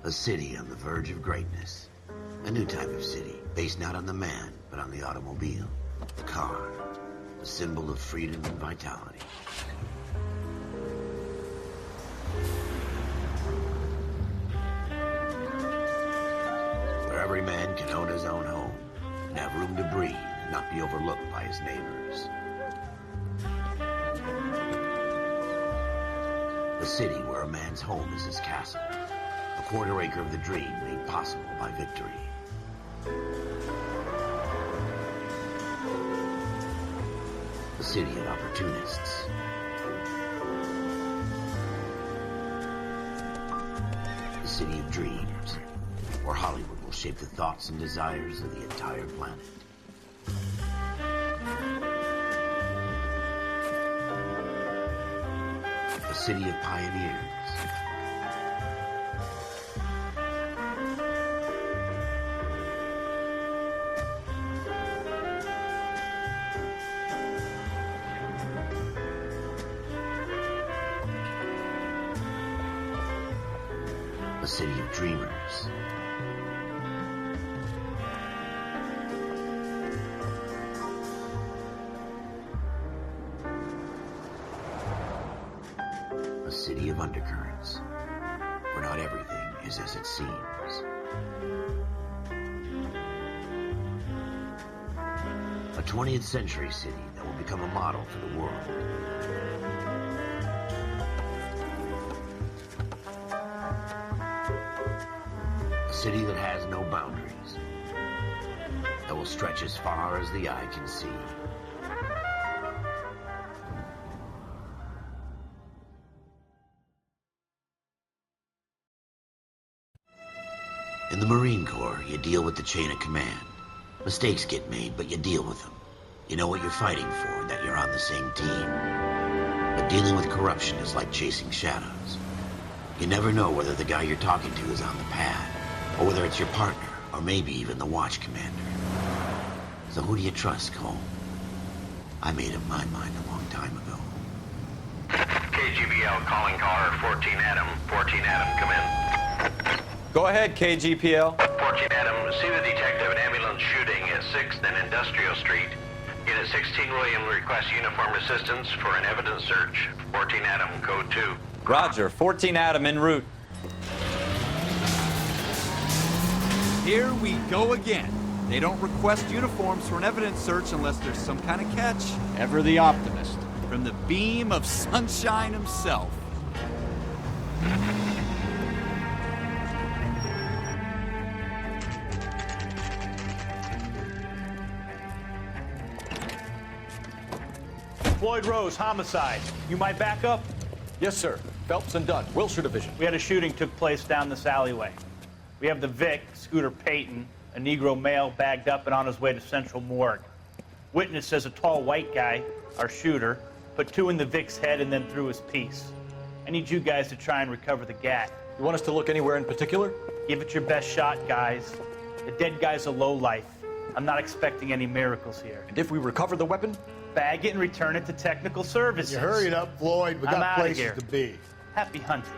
A city on the verge of greatness. A new type of city, based not on the man, but on the automobile. The car. A symbol of freedom and vitality. Where every man can own his own home, and have room to breathe, and not be overlooked by his neighbors. A city where a man's home is his castle. A quarter acre of the dream made possible by victory. A city of opportunists. A city of dreams, where Hollywood will shape the thoughts and desires of the entire planet. A city of pioneers. A city of dreamers. A city of undercurrents, where not everything is as it seems. A 20th century city that will become a model for the world. A city that has no boundaries, that will stretch as far as the eye can see. In the Marine Corps, you deal with the chain of command. Mistakes get made, but you deal with them. You know what you're fighting for, and that you're on the same team. But dealing with corruption is like chasing shadows. You never know whether the guy you're talking to is on the pad, or whether it's your partner, or maybe even the watch commander. So who do you trust, Cole? I made up my mind a long time ago. KGBL calling caller 14 Adam. 14 Adam, come in. Go ahead, KGPL. 14 Adam, see the detective, an ambulance shooting at 6th and Industrial Street. Unit 16 William requests uniform assistance for an evidence search. 14 Adam, code 2. Roger, 14 Adam en route. Here we go again. They don't request uniforms for an evidence search unless there's some kind of catch. Ever the optimist. From the beam of sunshine himself. Floyd Rose, homicide. You might back up? Yes, sir. Phelps and Dunn, Wilshire Division. We had a shooting took place down this alleyway. We have the Vic, Scooter Payton, a Negro male bagged up and on his way to Central Morgue. Witness says a tall white guy, our shooter, put 2 in the Vic's head and then threw his piece. I need you guys to try and recover the gat. You want us to look anywhere in particular? Give it your best shot, guys. The dead guy's a lowlife. I'm not expecting any miracles here. And if we recover the weapon? Bag it and return it to technical services. You hurry it up, Floyd. We I'm got outta places here. to be. Happy hunting.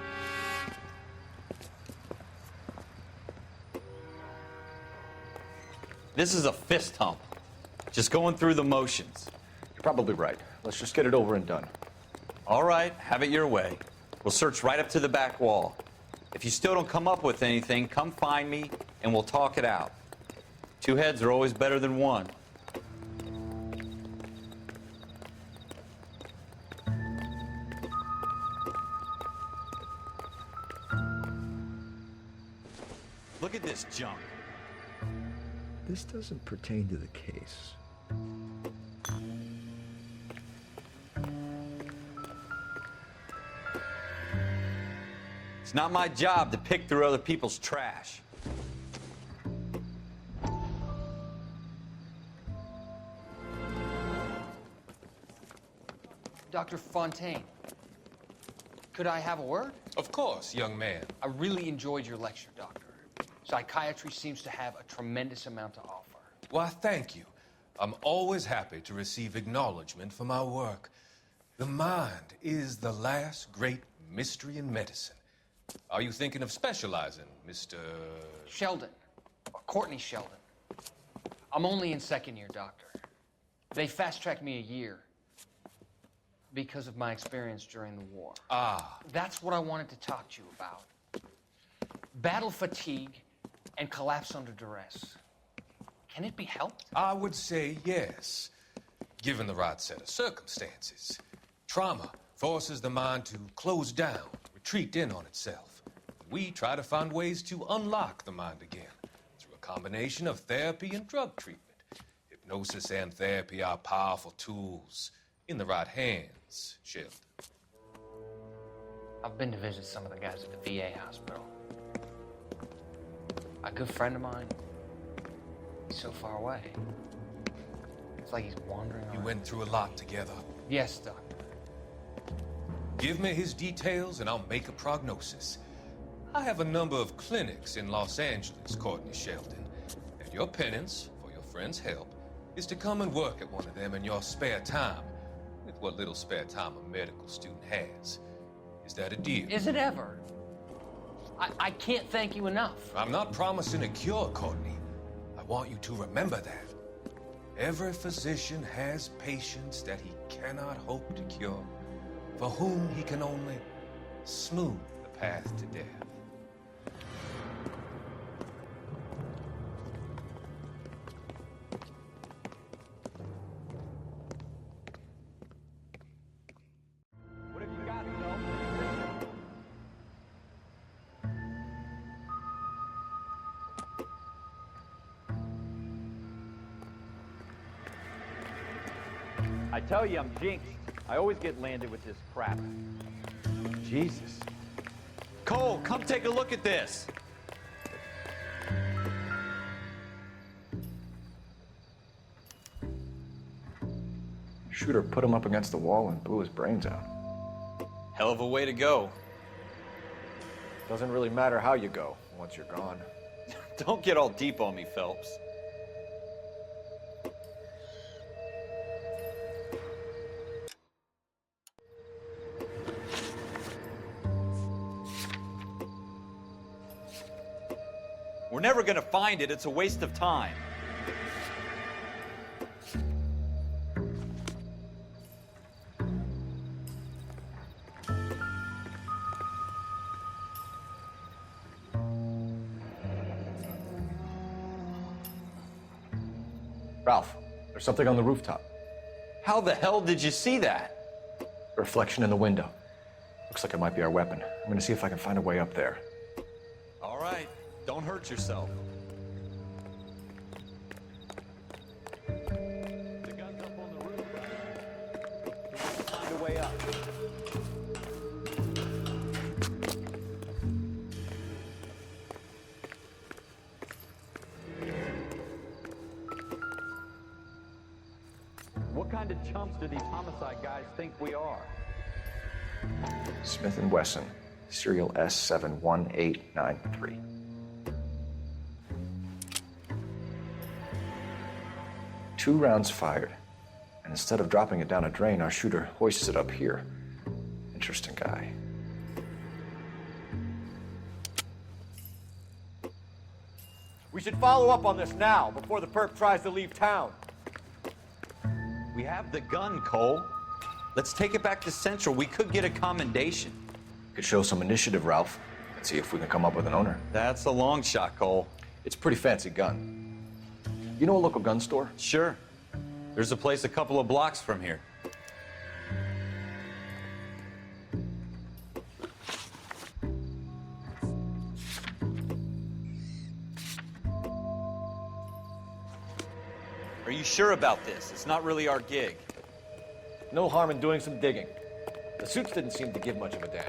This is a fist hump. Just going through the motions. You're probably right. Let's just get it over and done. All right, have it your way. We'll search right up to the back wall. If you still don't come up with anything, come find me and we'll talk it out. 2 heads are always better than 1. Look at this junk. This doesn't pertain to the case. It's not my job to pick through other people's trash. Dr. Fontaine, could I have a word? Of course, young man. I really enjoyed your lecture, Doctor. Psychiatry seems to have a tremendous amount to offer. Why, thank you. I'm always happy to receive acknowledgement for my work. The mind is the last great mystery in medicine. Are you thinking of specializing, Mr. Sheldon, or Courtney Sheldon. I'm only in second year, Doctor. They fast-tracked me a year because of my experience during the war. Ah. That's what I wanted to talk to you about. Battle fatigue and collapse under duress. Can it be helped? I would say yes, given the right set of circumstances. Trauma forces the mind to close down, retreat in on itself. We try to find ways to unlock the mind again through a combination of therapy and drug treatment. Hypnosis and therapy are powerful tools in the right hands, Sheldon. I've been to visit some of the guys at the VA hospital. A good friend of mine, he's so far away. It's like he's wandering around. You went through a lot together. Yes, Doctor. Give me his details and I'll make a prognosis. I have a number of clinics in Los Angeles, Courtney Sheldon, and your penance, for your friend's help, is to come and work at one of them in your spare time, with what little spare time a medical student has. Is that a deal? Is it ever? I can't thank you enough. I'm not promising a cure, Courtney. I want you to remember that. Every physician has patients that he cannot hope to cure, for whom he can only smooth the path to death. What have you got, Phil? I tell you, I'm jinxed. I always get landed with this crap. Jesus. Cole, come take a look at this. Shooter put him up against the wall and blew his brains out. Hell of a way to go. Doesn't really matter how you go once you're gone. Don't get all deep on me, Phelps. We're never gonna find it. It's a waste of time. Ralph, there's something on the rooftop. How the hell did you see that? A reflection in the window. Looks like it might be our weapon. I'm gonna see if I can find a way up there. All right, don't hurt yourself. The gun's up on the roof, right? Find a way up. What kind of chumps do these homicide guys think we are? Smith & Wesson, serial S71893. Two rounds fired, and instead of dropping it down a drain, our shooter hoists it up here. Interesting guy. We should follow up on this now, before the perp tries to leave town. We have the gun, Cole. Let's take it back to Central. We could get a commendation. Could show some initiative, Ralph, and see if we can come up with an owner. That's a long shot, Cole. It's a pretty fancy gun. You know a local gun store? Sure. There's a place a couple of blocks from here. Are you sure about this? It's not really our gig. No harm in doing some digging. The suits didn't seem to give much of a damn.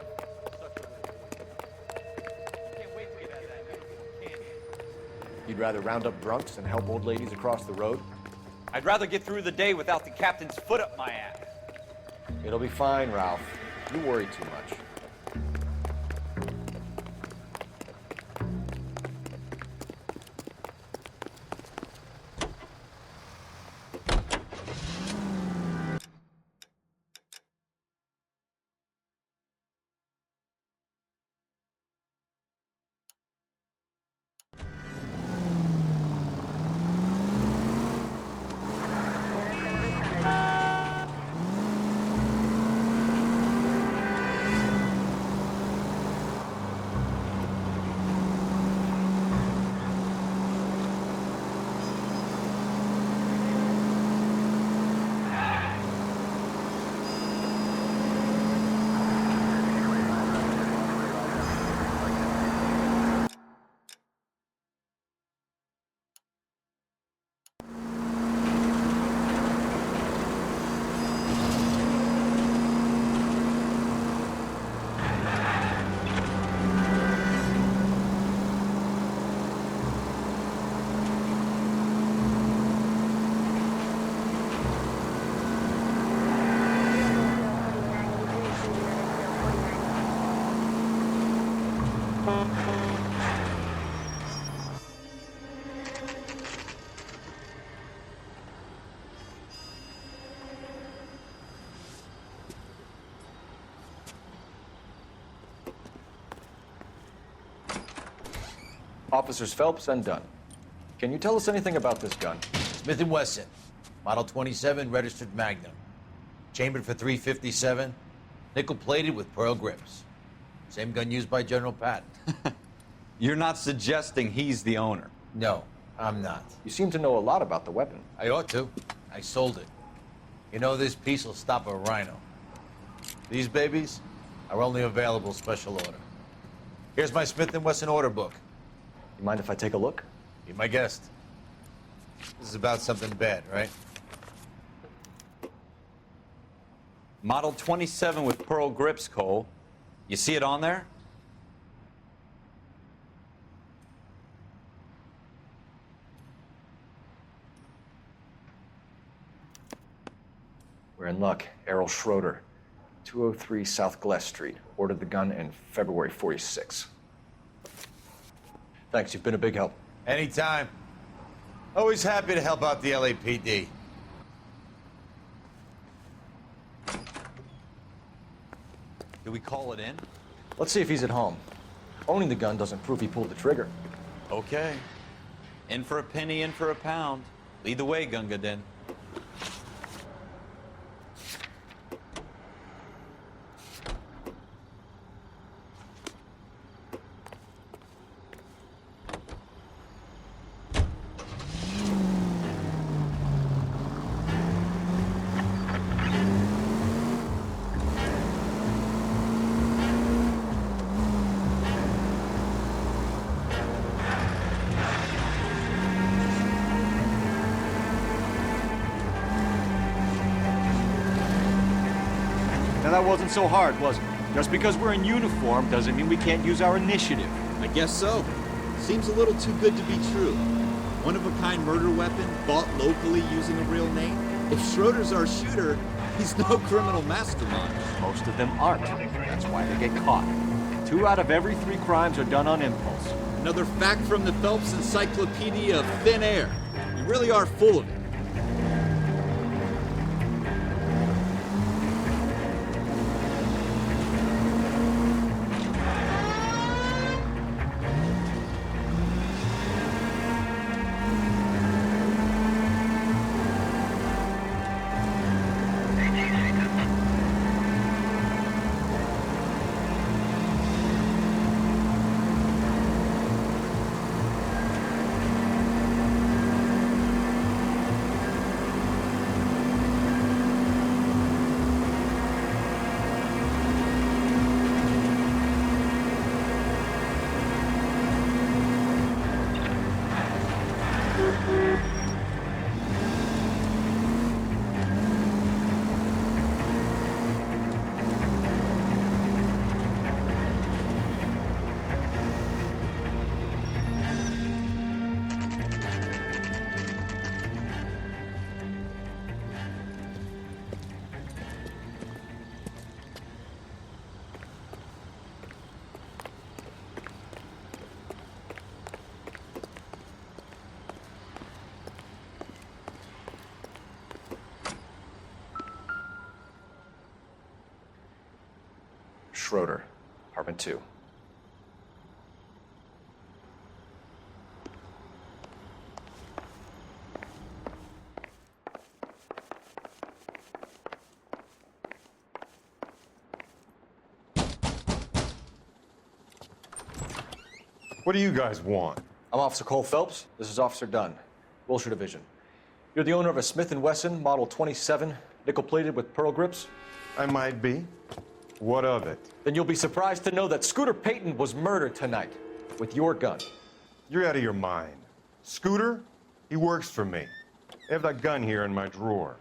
You'd rather round up drunks and help old ladies across the road? I'd rather get through the day without the captain's foot up my ass. It'll be fine, Ralph. You worry too much. Officers Phelps and Dunn. Can you tell us anything about this gun? Smith & Wesson, Model 27, registered Magnum. Chambered for .357, nickel-plated with pearl grips. Same gun used by General Patton. You're not suggesting he's the owner? No, I'm not. You seem to know a lot about the weapon. I ought to. I sold it. You know, this piece will stop a rhino. These babies are only available special order. Here's my Smith & Wesson order book. You mind if I take a look? Be my guest. This is about something bad, right? Model 27 with pearl grips, Cole. You see it on there? We're in luck. Errol Schroeder, 203 South Glass Street. Ordered the gun in February '46. Thanks, you've been a big help. Anytime. Always happy to help out the LAPD. Do we call it in? Let's see if he's at home. Owning the gun doesn't prove he pulled the trigger. Okay. In for a penny, in for a pound. Lead the way, Gunga Din. Now that wasn't so hard, was it? Just because we're in uniform doesn't mean we can't use our initiative. I guess so. Seems a little too good to be true. One-of-a-kind murder weapon bought locally using a real name? If Schroeder's our shooter, he's no criminal mastermind. Most of them aren't. That's why they get caught. 2 out of every 3 crimes are done on impulse. Another fact from the Phelps Encyclopedia of Thin Air. You really are full of it. Schroeder, apartment 2. What do you guys want? I'm Officer Cole Phelps. This is Officer Dunn, Wilshire Division. You're the owner of a Smith & Wesson Model 27, nickel-plated with pearl grips? I might be. What of it? Then you'll be surprised to know that Scooter Payton was murdered tonight with your gun. You're out of your mind. Scooter? He works for me. I have that gun here in my drawer.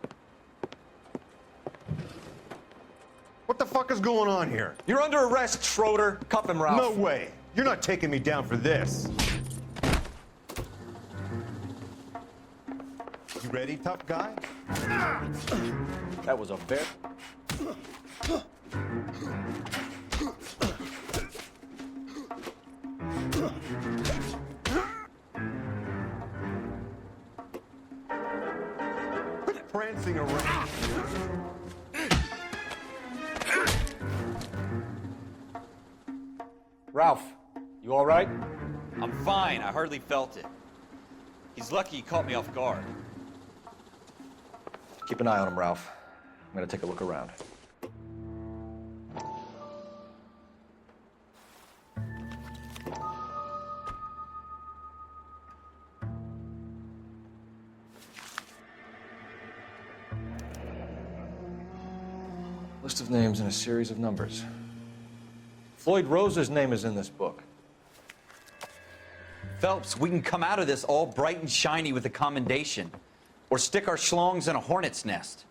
What the fuck is going on here? You're under arrest, Schroeder. Cuff him, Ralph. No way. You're not taking me down for this. You ready, tough guy? That was a very... Ralph, you all right? I'm fine. I hardly felt it. He's lucky he caught me off guard. Keep an eye on him, Ralph. I'm gonna take a look around. List of names and a series of numbers. Floyd Rose's name is in this book. Phelps, we can come out of this all bright and shiny with a commendation, or stick our schlongs in a hornet's nest.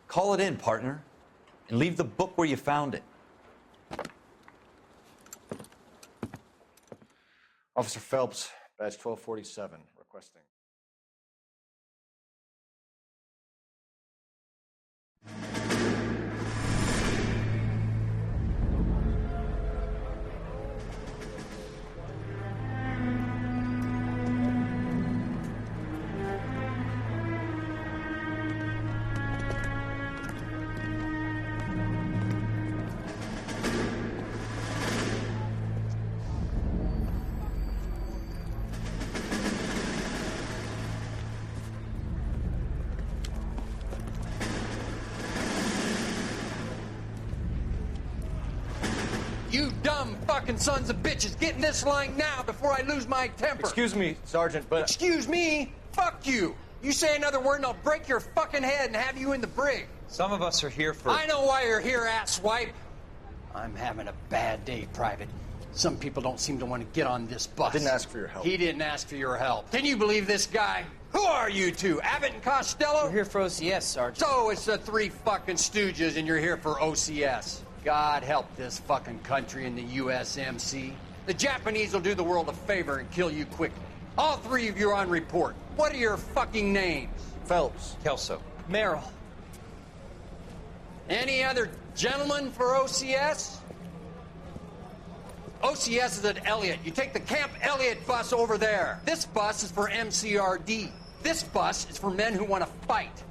Call it in, partner, and leave the book where you found it. Officer Phelps, badge 1247, requesting. You dumb fucking sons of bitches, get in this line now before I lose my temper. Excuse me, Sergeant, but... Excuse me? Fuck you. You say another word and I'll break your fucking head and have you in the brig. Some of us are here for... I know why you're here, asswipe. I'm having a bad day, Private. Some people don't seem to want to get on this bus. I didn't ask for your help. He didn't ask for your help. Can you believe this guy? Who are you two? Abbott and Costello? We're here for OCS, Sergeant. So it's the three fucking stooges and you're here for OCS. God help this fucking country and the USMC. The Japanese will do the world a favor and kill you quickly. All three of you are on report. What are your fucking names? Phelps. Kelso. Merrill. Any other gentlemen for OCS? OCS is at Elliott. You take the Camp Elliott bus over there. This bus is for MCRD. This bus is for men who want to fight.